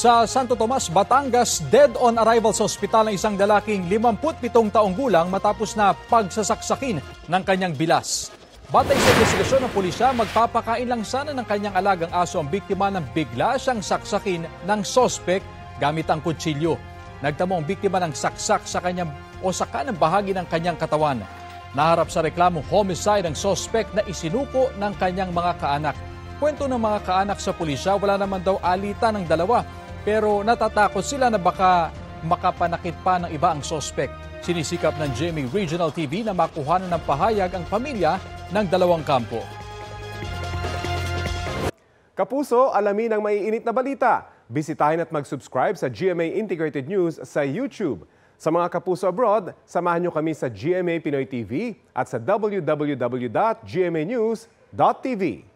Sa Santo Tomas, Batangas, dead on arrival sa ospital ng isang lalaking 57 taong gulang matapos na pagsasaksakin ng kanyang bilas. Batay sa investigasyon ng pulisya, magpapakain lang sana ng kanyang alagang aso ang biktima ng bigla siyang saksakin ng sospek gamit ang kutsilyo. Nagtamo ang biktima ng saksak sa kanyang o sa kanang bahagi ng kanyang katawan. Naharap sa reklamong homicide ang sospek na isinuko ng kanyang mga kaanak. Kwento ng mga kaanak sa pulisya, wala naman daw alitan ng dalawa. Pero natatakot sila na baka makapanakit pa ng iba ang sospek. Sinisikap ng GMA Regional TV na makuhanan ng pahayag ang pamilya ng dalawang kampo. Kapuso, alamin ang maiinit na balita. Bisitahin at mag-subscribe sa GMA Integrated News sa YouTube. Sa mga kapuso abroad, samahan nyo kami sa GMA Pinoy TV at sa www.gmanews.tv.